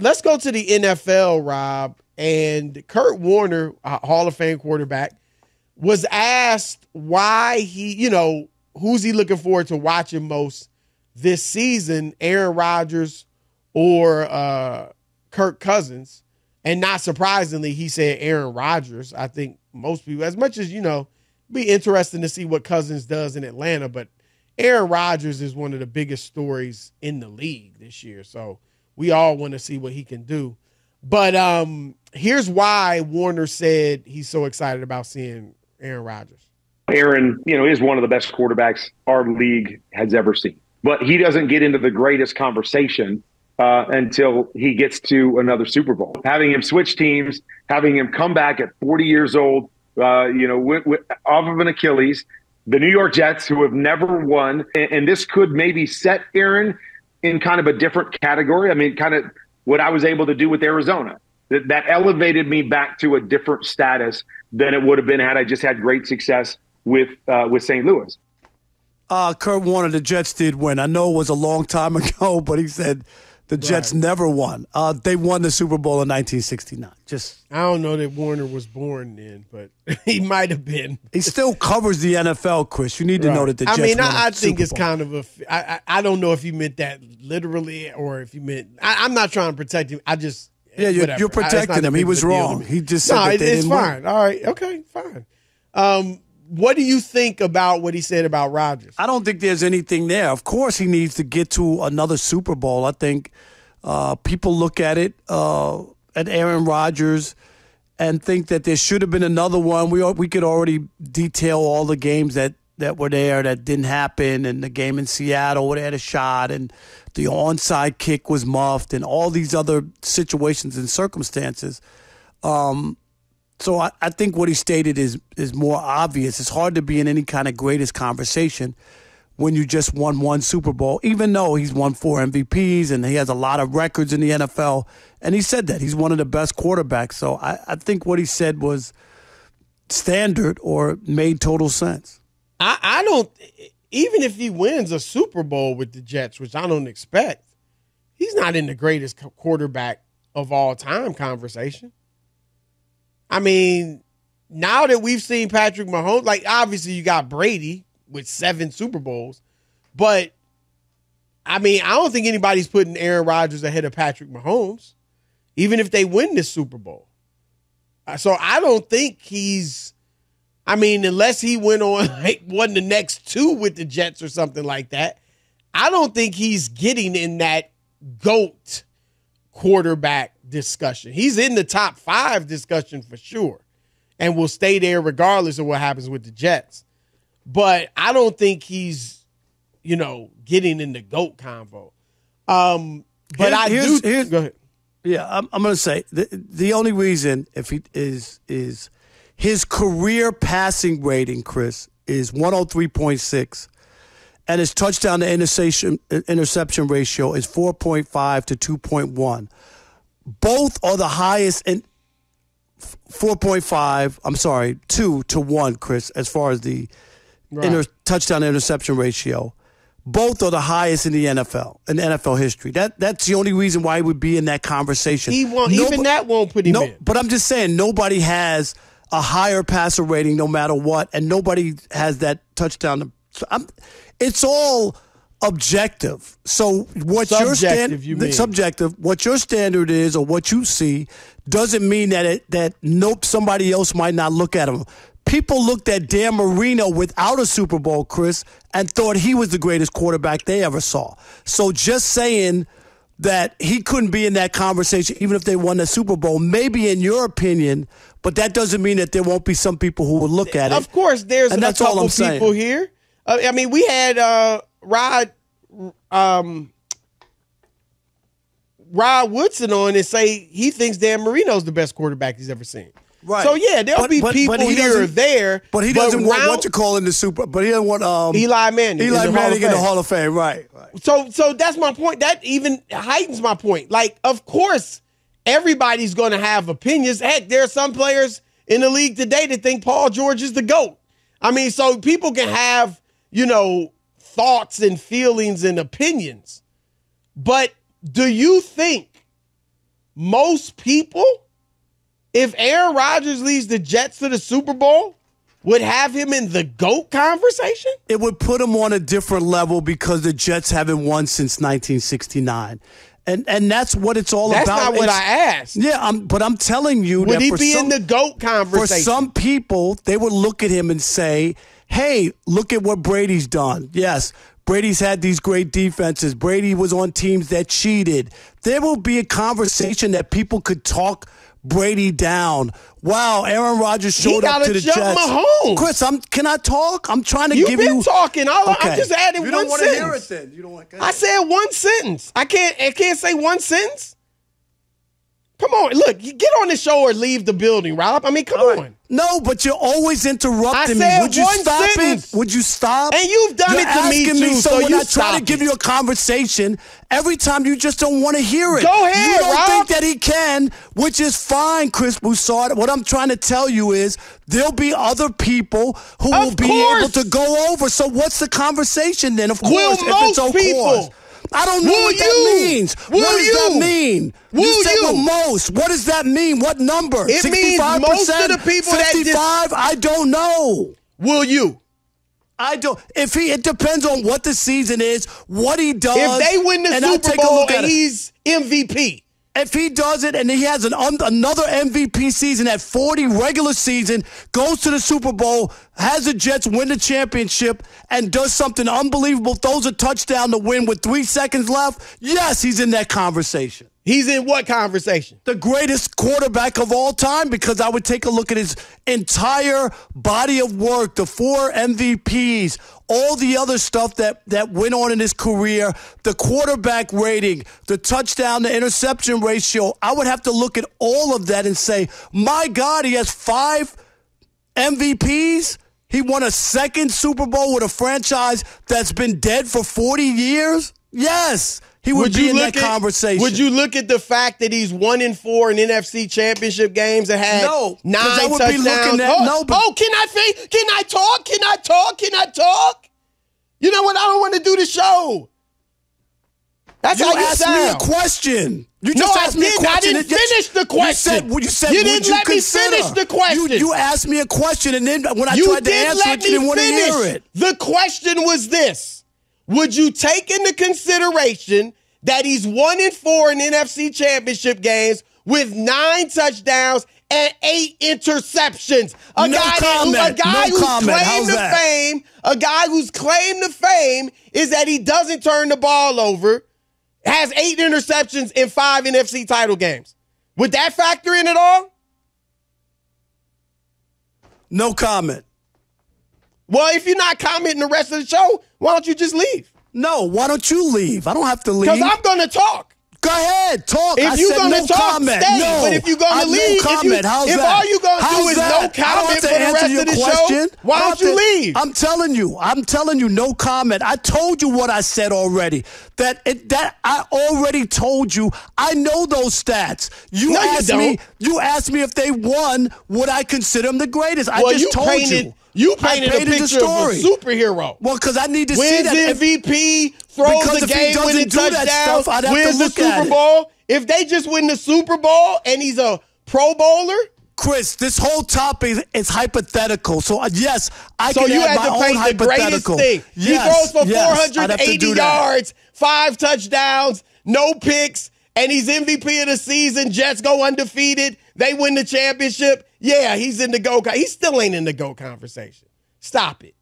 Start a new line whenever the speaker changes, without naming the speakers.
let's go to the NFL, Rob. And Kurt Warner, a Hall of Fame quarterback, was asked why who's he looking forward to watching most this season, Aaron Rodgers or Kirk Cousins. And not surprisingly, he said Aaron Rodgers. I think most people, as much as, be interesting to see what Cousins does in Atlanta, but Aaron Rodgers is one of the biggest stories in the league this year. So we all want to see what he can do. But here's why Warner said he's so excited about seeing Aaron Rodgers.
Aaron, is one of the best quarterbacks our league has ever seen. But he doesn't get into the greatest conversation until he gets to another Super Bowl. Having him switch teams, having him come back at 40 years old, off of an Achilles, the New York Jets, who have never won, and this could maybe set Aaron in kind of a different category. I mean, kind of what I was able to do with Arizona. That elevated me back to a different status than it would have been had I just had great success with St. Louis.
Kurt Warner, the Jets did win. I know it was a long time ago, but he said the Jets never won. They won the Super Bowl in 1969.
I don't know that Warner was born then, but he might have been.
He still covers the NFL, Chris. You need to know that the Jets won
I think
Super
it's
Bowl.
kind of I don't know if he meant that literally or if he meant – I'm not trying to protect him. I just –
yeah, you're protecting him. He was wrong. He just said that they
it's
didn't
fine.
win.
All right. Okay, fine. What do you think about what he said about Rodgers?
I don't think there's anything there. Of course he needs to get to another Super Bowl. I think people look at it, at Aaron Rodgers, and think that there should have been another one. We could already detail all the games that were there that didn't happen, and the game in Seattle where they had a shot, and the onside kick was muffed, and all these other situations and circumstances. So I think what he stated is more obvious. It's hard to be in any kind of greatest conversation when you just won one Super Bowl, even though he's won 4 MVPs and he has a lot of records in the NFL. And he said that. He's one of the best quarterbacks. So I think what he said was standard or made total sense.
I don't – even if he wins a Super Bowl with the Jets, which I don't expect, he's not in the greatest quarterback of all time conversation. I mean, now that we've seen Patrick Mahomes, like obviously you got Brady with 7 Super Bowls, but I mean, I don't think anybody's putting Aaron Rodgers ahead of Patrick Mahomes, even if they win this Super Bowl. So I don't think unless he went on, won the next 2 with the Jets or something like that, I don't think he's getting in that GOAT quarterback discussion. He's in the top 5 discussion for sure and will stay there regardless of what happens with the Jets. But I don't think he's, getting in the GOAT convo. But go ahead.
Yeah, I'm going to say the only reason if he is his career passing rating, Chris, is 103.6, and his touchdown to interception ratio is 4.5 to 2.1. Both are the highest in 4.5. I'm sorry, 2 to 1, Chris, as far as the touchdown to interception ratio. Both are the highest in the NFL history. That's the only reason why he would be in that conversation.
Even that won't put him in.
But I'm just saying, nobody has a higher passer rating no matter what, and nobody has that touchdown. It's all objective. So what subjective, what your standard is or what you see doesn't mean that somebody else might not look at him. People looked at Dan Marino without a Super Bowl, Chris, and thought he was the greatest quarterback they ever saw. So just saying that he couldn't be in that conversation even if they won the Super Bowl, maybe in your opinion, but that doesn't mean that there won't be some people who will look at it.
Of course, there's a couple people here. We had Rod Woodson on and say he thinks Dan Marino's the best quarterback he's ever seen.
Right.
So yeah, there'll be people here or there.
But he doesn't want what you call in the Super. But he doesn't want
Eli Manning.
Eli Manning in the Hall of Fame. Right.
So that's my point. That even heightens my point. Like, of course, everybody's going to have opinions. Heck, there are some players in the league today that think Paul George is the GOAT. I mean, so people can have thoughts and feelings and opinions. But do you think most people, if Aaron Rodgers leads the Jets to the Super Bowl, would have him in the GOAT conversation?
It would put him on a different level because the Jets haven't won since 1969. And that's what it's all about.
That's not what I asked.
Yeah, but I'm telling you
would
that
he be in the GOAT conversation?
For some people, they would look at him and say, hey, look at what Brady's done. Yes, Brady's had these great defenses. Brady was on teams that cheated. There will be a conversation that people could talk Brady down. Wow, Aaron Rodgers showed up to the Jets.
Mahomes.
Chris, can I talk? I'm trying to give you.
You've been talking. I'm just adding
you
one
don't want
sentence.
To hear it then. You don't want to.
I said one sentence. I can't say one sentence. Come on, look, you get on the show or leave the building, Rob. I mean, come on.
No, but you're always interrupting me.
I said
Would you
one
stop
sentence.
it? Would you stop?
And you've done
You're
it to me
asking
too.
So when I try to give you a conversation, every time you just don't want to hear it.
Go ahead,
You don't
Rob.
think that he can, which is fine, Chris Broussard. What I'm trying to tell you is there'll be other people who will be able to go over. So what's the conversation then? Of course,
if it's most people?
I don't know what that means. What does that mean? You said the most. What does that mean? What number?
It
65%?
means most of the people
55? I don't know.
Will you?
I don't. It depends on what the season is, what he does.
If they win the Super Bowl and he's MVP.
If he does it and he has another MVP season at 40 regular season, goes to the Super Bowl, has the Jets win the championship, and does something unbelievable, throws a touchdown to win with 3 seconds left, yes, he's in that conversation.
He's in what conversation?
The greatest quarterback of all time, because I would take a look at his entire body of work, the 4 MVPs, all the other stuff that went on in his career, the quarterback rating, the touchdown to interception ratio. I would have to look at all of that and say, my God, he has 5 MVPs. He won a second Super Bowl with a franchise that's been dead for 40 years. Yes. He would be in that conversation.
Would you look at the fact that he's 1-4 in NFC Championship games and had 9 touchdowns? Can I talk? Can I talk? You know what? I don't want to do the show. That's how you
asked
sound.
me a question. You just asked me a question.
I didn't finish the question.
You said
you didn't let me finish the question.
You asked me a question, and then when I tried to answer it, you didn't want to hear it.
The question was this. Would you take into consideration that he's 1-4 in NFC Championship games with 9 touchdowns and 8 interceptions? A guy whose claim to fame is that he doesn't turn the ball over, has 8 interceptions in 5 NFC title games. Would that factor in at all?
No comment.
Well, if you're not commenting the rest of the show, why don't you just leave?
No, why don't you leave? I don't have to leave.
Because I'm going to talk.
Go ahead, talk.
If you're going to talk, stay. But if you're going to leave,
if all you're going
to do is no comment for the rest of the show, why don't you leave?
I'm telling you, no comment. I told you what I said already. That I already told you. I know those stats. You asked me if they won, would I consider them the greatest? I just told you.
You painted a picture of a superhero.
Well, because I need to see that.
Wins MVP, throws the game-winning touchdown, wins the Super Bowl. If they just win the Super Bowl and he's a Pro Bowler?
Chris, this whole topic is hypothetical. So, yes, I can add my own hypothetical.
Thing.
Yes,
he throws for 480 yards, 5 touchdowns, no picks, and he's MVP of the season. Jets go undefeated. They win the championship. Yeah, he's in the GOAT. He still ain't in the GOAT conversation. Stop it.